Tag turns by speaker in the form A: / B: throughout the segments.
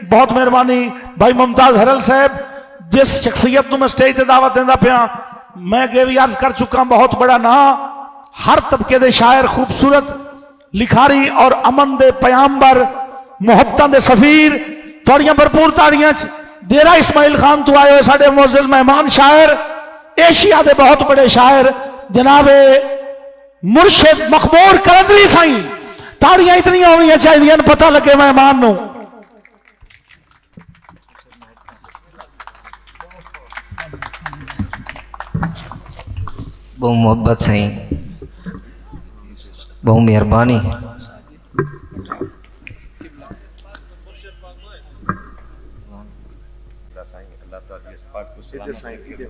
A: बहुत मेहरबानी भाई मुमताज हरल साहब, जिस शख्सियत मैं स्टेज से दावत देना पिया, मैं अगे भी अर्ज कर चुका, बहुत बड़ा ना, हर तबके दे शायर, खूबसूरत लिखारी और अमन दे पयाम्बर, मुहब्बतां दे सफीर, थोड़ियां भरपूर ताड़ियां डेरा इस्माइल खान तो आए हुए साडे मोअज़्ज़ज़ मेहमान शायर, एशिया दे बहुत बड़े शायर जनाबे मुर्शिद मखबूर करंदरी साईं, ताड़ियां इतनी होनी चाहिए पता लगे मेहमान नूं।
B: बहु मोहब्बत सही, बहु मेहरबानी।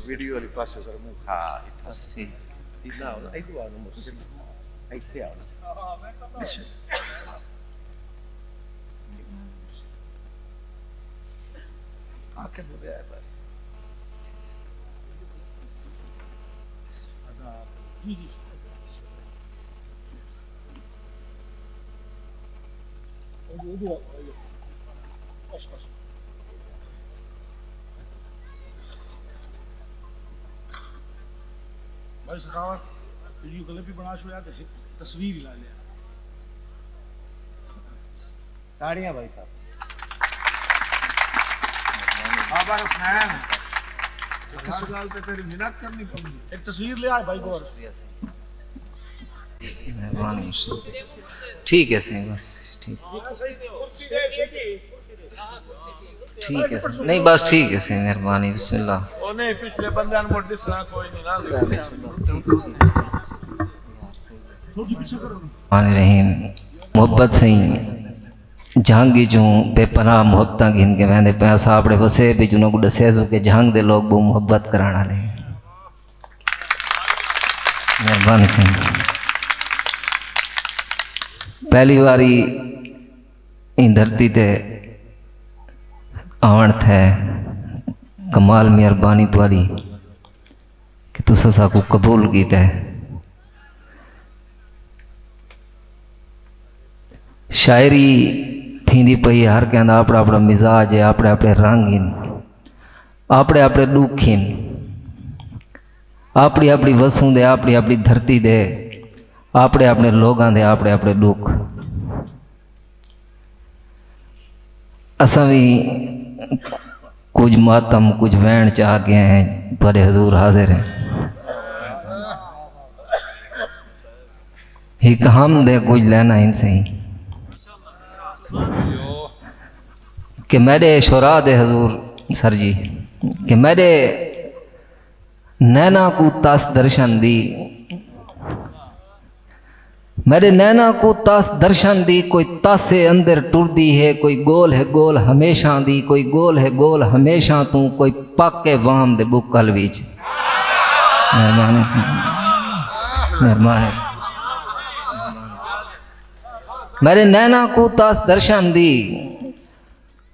A: वीडियो वाली पास सर मैं हां
B: ठीक
A: इतना हो ना इधर आओ मुझे इथे आओ ना आके बोल रहा है भाई जी जी भाई सखावत वीडियो क्लिप भी बना छुड़ा तो तस्वीर ही ला लिया।
C: ताड़ियां भाई साहब।
A: आबार हुसैन हर साल पे तेरी मिन्नत करनी पड़ेगी, एक तस्वीर ले आए भाई गौर।
B: मेहरबानी, ठीक है सही, बस ठीक ठीक है, नहीं बस ठीक है सही, मेहरबानी। बिस्मिल्लाह।
A: ओ नहीं पिछले बंदे ने मोड़ दिसना कोई नहीं ना
B: रहीम। मोहब्बत सही जहांगी जू बेपनाह मोहब्बत गिन के वहदे पे सापड़े वसे भी जुनो को दसे सो के जहांग दे लोग बहु मोहब्बत कराने वाले। मेहरबानी सही। पहली बारी इन धरती ते आवन थे, कमाल मेहरबानी तुहारी कि तुस साकू कबूल कीता है। शायरी थींदी पई, हर कहंदा अपना अपना मिजाज है, अपने अपने रंग हैं, अपने अपने दुख हैं, अपनी अपनी वसूं दे, अपनी अपनी धरती दे, अपने अपने लोगों दे अपने अपने दुख। असां भी कुछ मातम कुछ वैन चाह के हैं, तुहाडे हजूर हाजिर हैं। एक हम दे कुछ लेना इनसे ही कि मेरे शुरा दे हजूर सर जी कि मेरे नैना को तास दर्शन दी, मेरे नैना को तास दर्शन दी, कोई तासे अंदर टुरदी है, कोई गोल है गोल हमेशा दी, कोई गोल है गोल हमेशा तू, कोई पाके वाम दे बुकल बीच। मेहरबानी से, मेहरबानी से। मेरे नैना को तास दर्शन दी,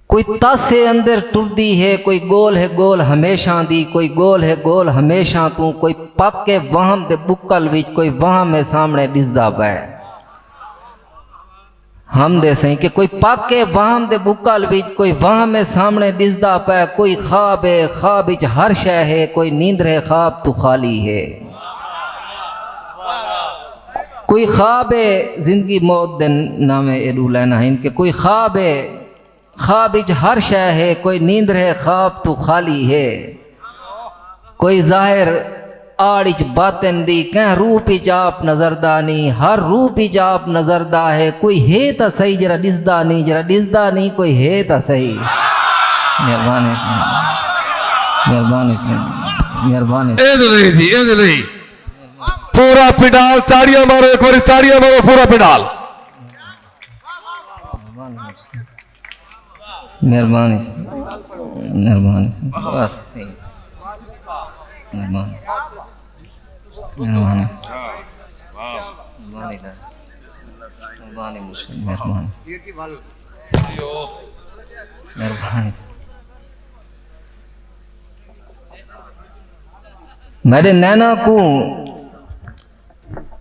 B: कोई तासे अंदर टुरदी है, कोई गोल है गोल हमेशा दी, कोई गोल है गोल हमेशा तू, कोई पाके वहम दे बुकल विच, कोई वहम में सामने दिसदा पै। हम दे सही कि कोई पाके वहम दे बुकल विच, कोई वहम में सामने दिसदा पै, कोई ख्वाब है ख्वाब विच हर शय है, कोई नींद है ख्वाब तू खाली है, कोई ख्वाब है जिंदगी मौत दे नामे एडू लेना है इनके, कोई ख्वाब है ख्वाब विच हर शय है, कोई नींद है ख्वाब तू खाली है, कोई जाहिर आड़िच बातन दी, कह रूप विच आप नजरदा नहीं, हर रूप विच आप नजरदा है, कोई है तो सही जरा दिसदा नहीं, जरा दिसदा नहीं, कोई है तो सही। मेहरबानी से, मेहरबानी से, मेहरबानी से।
D: पूरा पिंडाल ताड़ियां मारो, एक बार ताड़ियां मारो पूरा पिंडाल।
B: मेहरबानी से, मेहरबानी बस मेहरबानी, मेहरबानी से, मेहरबानी मुश्किल, मेहरबानी, मेहरबानी। मेरे नैना को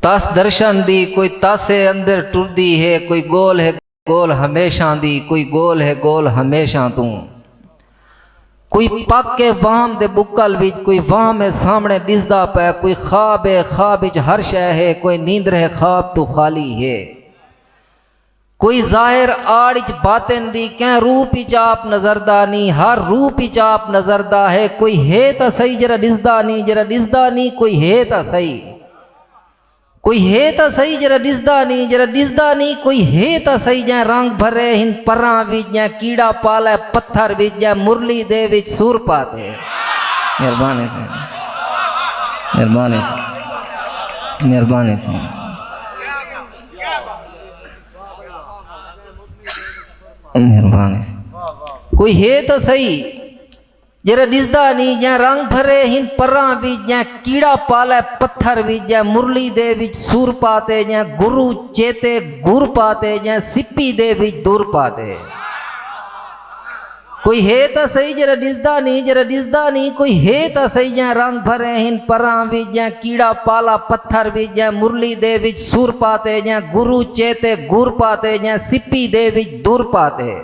B: तास दर्शन दी, कोई तासे अंदर टुरदी है, कोई गोल है गोल हमेशा दी, कोई गोल है गोल हमेशा तू। कोई पक्के वाम दे बुक्कल विच, कोई वाम है सामने दिसदा पे, कोई ख्वाब है ख्वाब विच हर शय है, कोई नींद है ख्वाब तू खाली है। कोई जाहिर आड़िच बातिन दी, कै रूप विच आप नजरदा नी, हर रूप विच आप नजरदा है। कोई है ता सही जरा दिसदा नी, जरा दिसदा नी, कोई है ता सही, कोई है ता सही जरा दिसदा नी, जरा दिसदा नी, कोई है ता सही। जै रंग भरे हिन परां विच, जै कीड़ा पाले पत्थर विच, जै मुरली दे विच सुर पाते। मेहरबानी से, मेहरबानी से, मेहरबानी से। मेहरबानी से। कोई है तो सही जरा दिसदा नी, जै रंग भरे हिन परां विच, जै कीड़ा पाले पत्थर विच, जै मुरली दे विच सुर पाते, जै गुरु चेते गुर पाते, जै सिप्पी दे विच दूर पाते। कोई है तो सही जरा दिसदा नी, जरा दिसदा नी, कोई है तो सही। जै रंग भरे हिन परां विच, जै कीड़ा पाला पत्थर विच, जै मुरली दे विच सुर पाते, जै गुरु चेते गुर पाते, जै सिप्पी दे विच दूर पाते।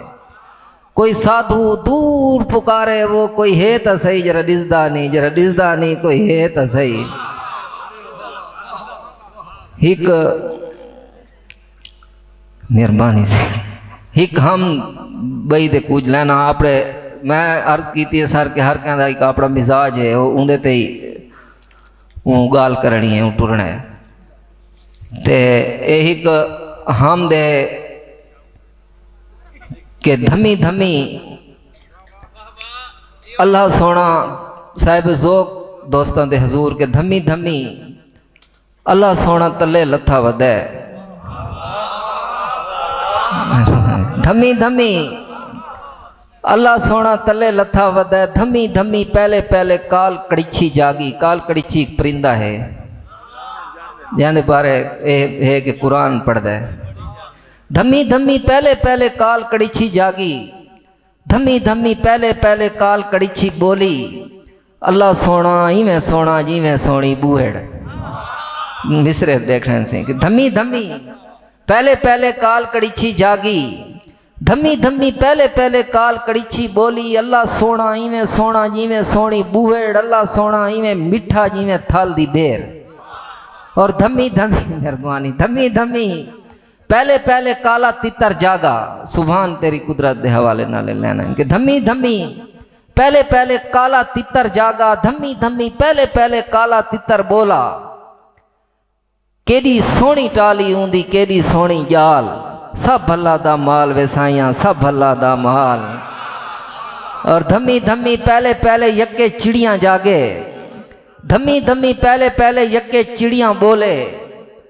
B: कोई साधु दूर पुकारे वो, कोई है तो सही जरा दिसदा नी, जरा दिसदा नी, कोई है तो सही। हिक मेहरबानी से हिक हम बई दे कुछ लेना आपने, मैं अर्ज की थी सर के हर कहना एक अपना मिजाज है, वो उंदे ते ही वो गाल करनी है, वो टुरना है। ते एक हम दे के धमी धमी अल्लाह सोना साहिब ज़ोक दोस्तों दे हजूर के धमी धमी अल्लाह सोना तले लथा वदे। धमी धमी अल्लाह सोना तले लथा वदे, धमी धमी पहले पहले काल कड़िछी जागी। काल कड़िछी एक परिंदा है, जाने बारे है कि कुरान पढ़ दे। धमी धमी पहले पहले काल कड़िछी जागी, धमी धमी पहले पहले काल कड़िछी बोली, अल्लाह सोना इवें सोना जिवें सोनी बूहेड़। मिसरे देखने से कि धमी धमी पहले पहले काल कड़िछी जागी, धमी धमी पहले पहले काल कड़िछी बोली, अल्लाह सोना इवें सोना जिवें सोनी बूहेड़, अल्लाह सोना इवें मिठा जिवें थाल दी बेर। और धमी धमी मेहरबानी, धमी धमी पहले पहले काला तितर जागा। सुभान तेरी कुदरत दे हवाले नाले लेना इनके। धमी धमी पहले पहले काला तितर जागा, धमी धमी पहले पहले काला तितर बोला, केडी सोनी टाली ऊंदी केडी सोनी जाल, सब भला दा माल वेसाइया सब भला दा माल। और धमी धमी पहले पहले यके चिड़ियां जागे, धमी धमी पहले पहले यके चिड़ियां बोले,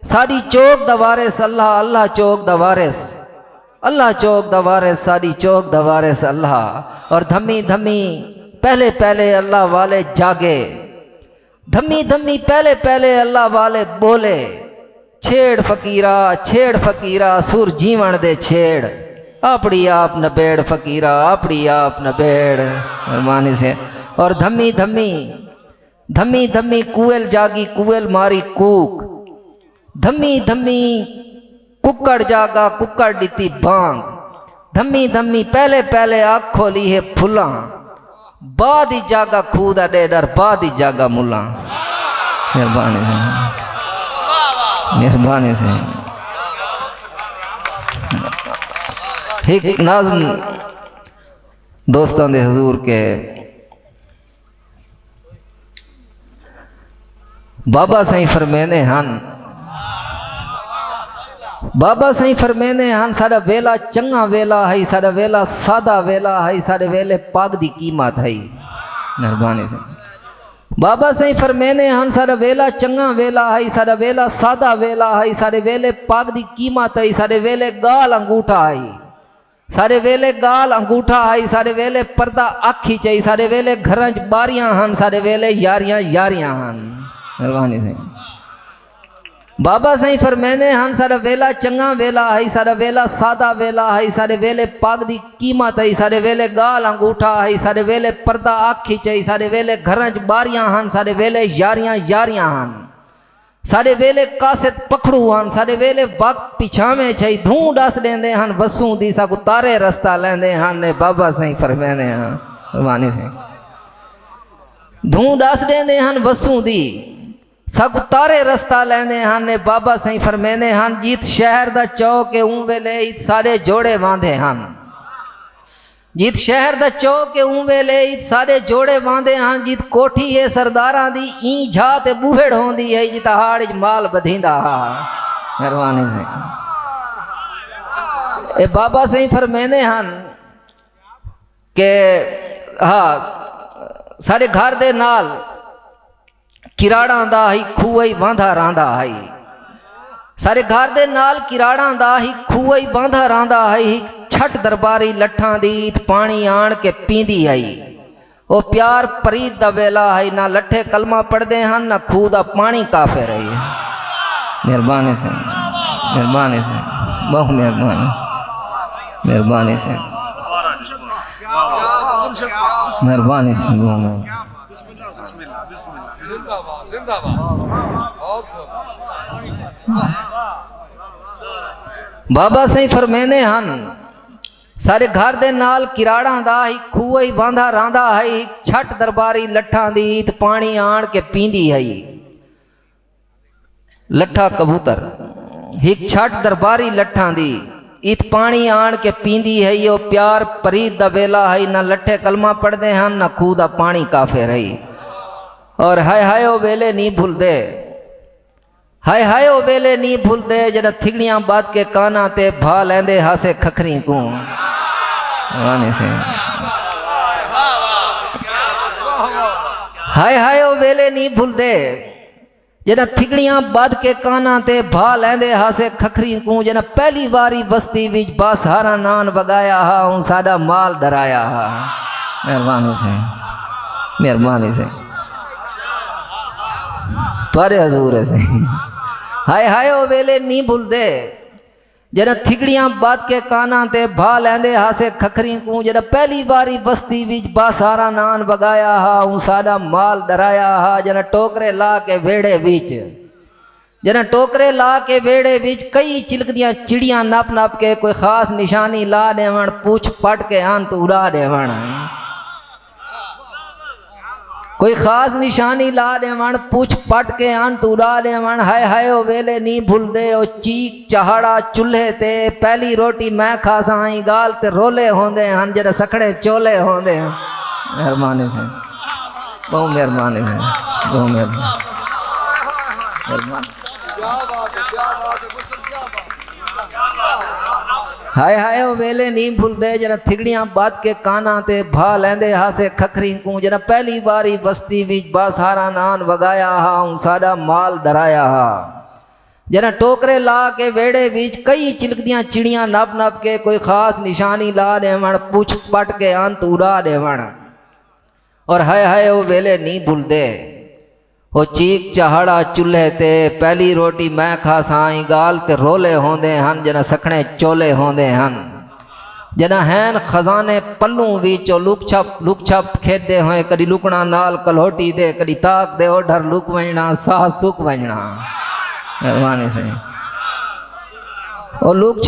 B: सारी चौक दवारिस अल्लाह अल्लाह चौक दवारिस, अल्लाह चौक दवारिस, सारी चौक दवारिस अल्लाह। और धमी धमी पहले पहले अल्लाह वाले जागे, धमी धमी पहले पहले अल्लाह वाले बोले, छेड़ फकीरा सुर जीवन दे छेड़, अपनी आप नबेड़ फकीरा अपनी आप नबेड़। मेहरबानी से। और धमी धमी धमी धमी कुएल जागी, कुएल मारी कूक, धमी धमी कुक्कड़ जागा, कुक्कड़ डीती बांग, धमी धमी पहले पहले आँख खोली है फुला, बाद ही जागा खूदा डेडर, बाद ही जागा मुला। मेहरबानी से, मेहरबानी से। एक नाज़्म दोस्तों दे हुजूर के बाबा साईं फरमेने हन, बाबा साईं फरमेने हन, साडा वेला चंगा वेला है, साडा वेला सादा वेला है, साडे वेले पाग दी कीमत है। मेहरबानी से। बाबा साईं फरमेने हन, साडा वेला चंगा वेला है, साडा वेला सादा वेला है, साडे वेले पाग दी कीमत है, साडे वेले गाल अंगूठा है, साडे वेले गाल अंगूठा है, साडे वेले पर्दा आखी चाहिए, साडे वेले घरां च बारियां हन, साडे वेले यारियां यारियां हन। मेहरबानी से। बाबा साईं फरमाने हन, साडा वेला चंगा वेला है, साडा वेला सादा वेला है, साडे वेले पाग दी कीमत है, साडे वेले गाल अंगूठा है, साडे वेले पर्दा आखी चाहिए, साडे वेले घरां च बारियां हन, साडे वेले यारियां यारियां हन। सारे वेले कासित पखड़ू हन सारे वेले वक्त पिछावे छई धूं डस देंदे हन वसू दी साकू तारे रस्ता लेंदे हन ने बाबा सही फरमाने हन फरमाने से धूं डस देंदे हन वसू दी साकू तारे रस्ता लेंदे हन ने बाबा सही फरमाने हन जीत शहर दा चौक के ऊं वेले इत सारे जोड़े बांधे हन जीत शहर दा चौक के ऊं वेले इत सारे जोड़े बांधे हन जीत कोठी है सरदारां दी ई झा ते बूहेड़ होंदी है जित हाड़ च माल बधींदा हा मेहरबानी से ए बाबा सही फरमाने हन के हाँ सारे घर दे नाल किराड़ा दा ही खूह ही बांधा रांदा है सारे घर दे नाल किराड़ा दा ही खूह ही बांधा रांदा है छठ दरबारी लट्ठां दी पानी आण के पींदी आई ओ प्यार परीत दा वेला है ना लट्ठे कलमा पढ़दे हन ना खूह दा पानी काफे रही है मेहरबानी से बहुत मेहरबानी मेहरबानी से मेहरबानी से बाबा सही फरमाने हन सारे घर दे नाल किराड़ा दा ही खूह ही बांधा रांदा है छठ दरबारी लट्ठां दी पानी आण के पींदी है लट्ठा कबूतर हिक छठ दरबारी लट्ठां दी इत पानी आण के पींदी है यो प्यार परीत दा वेला है ना लट्ठे कलमा पढ़दे हन ना खूह दा पानी काफे रही और हाय ओ वेले नहीं भूलदे हाय ओ वेले नहीं भूलदे जरा थिगड़ियां बात के काना ते भा लेंदे हासे खखरी को से हाय ओ वेले नहीं भूलदे जना थिगड़ियां बात के काना ते भा लेंदे हासे खखरी को जना पहली बारी बस्ती विच बासहारा नान बगाया हा हूं साडा माल डराया हा मेहरबानी से तुआरे हजूर से हाय ओ वेले नहीं भूलदे जरा थिगड़ियां बात के काना ते भा लेंदे हासे खखरी को जरा पहली बारी बस्ती विच बासहारा नान बगाया हा हूं साडा माल डराया हा जना टोकरे ला के वेड़े विच जना टोकरे ला के वेड़े विच कई चिलकदियां चिड़ियां नाप नाप के कोई खास निशानी ला देवण पूछ पट के अंत उड़ा देवण कोई खास निशानी ला देवण पूछ पट के अंत उड़ा देवण हाय ओ वेले नहीं भूलदे ओ चीक चहाड़ा चूल्हे ते पहली रोटी मैं खासा आई गाल ते रोले होंदे हन जरा सखड़े चोले होंदे मेहरबानी से बहुत मेहरबानी से बहुत मेहरबानी हाय ओ वेले नहीं भूलदे जना थिगड़ियां बात के काना ते भा लेंदे हासे खखरी को जना पहली बारी बस्ती विच बासहारा नान वगाया हा हूं साडा माल डराया हा जना टोकरे ला के वेड़े विच कई चिलकदियां चिड़ियां नप नप के कोई खास निशानी ला देवण पूछ पट के अंत उड़ा देवण और हाय ओ वेले नहीं भूलदे ओ चीक चहाड़ा चूल्हे ते पहली रोटी मैं खा साई गाल ते रोले होंदे हन जना सखने चोले होंदे हन जना हैन खजाने पल्लू विचो लुक छप खेदे होए कदी लुकना नाल कलोटी दे कदी ताक दे ओढ़र लुक वणना साह सुख वणना मेहरबानी से और लुक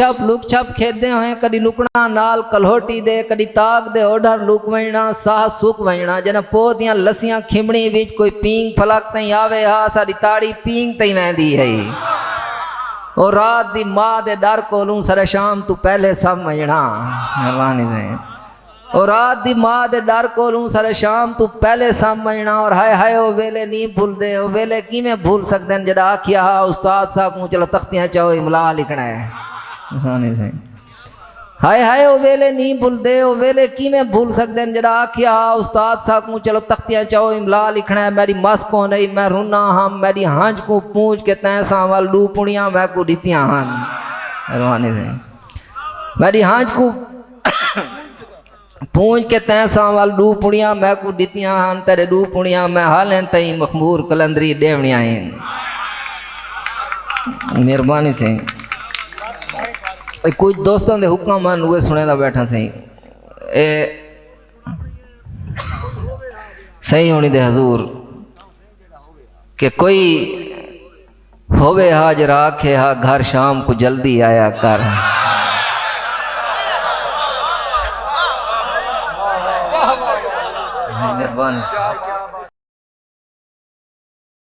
B: छप खेदे होए कदी लुकना नाल कलोटी दे कदी ताक दे ओढ़र लुक वणना साह सुख वणना जना पोदियां लसियां खिमणी विच कोई पींग फलक तई आवे हा साडी ताड़ी पींग तई वेंदी है और रात दी मां दे डर कोलू सरे शाम तू पहले सब वणना मेहरबानी से और रात दी मां दे डर कोलू सरे शाम तू पहले सब वणना और हाय ओ वेले नहीं भूलदे ओ वेले किवें भूल सकदे जड़ा आखिया हा उस्ताद साहब को चलो तख्तियां चाहो इमला लिखना है मेहरबानी से हाय ओ वेले नहीं भूलदे ओ वेले किवें भूल सकदे जड़ा आखिया हा उस्ताद साहब को चलो तख्तियां चाहो इमला लिखना है मेरी मस को नहीं मैं रुना हम मेरी हांज को पूछ के तैसा वाल लू पुणियां मैं को दितियां हन मेहरबानी से मेरी हांज को पूछ के तैसा वाल डू पुणिया मैं को दितियां हन तेरे डू पुणिया मैं हालें तई मखमूर कलंदरी देवनियां हैं मेहरबानी से कुछ दोस्तों के हुक्म मन हुए सुने दा बैठा सही ए सही होनी दे हजूर कि कोई होवे हाजर आखे हा घर शाम को जल्दी आया कर। मेहरबानी।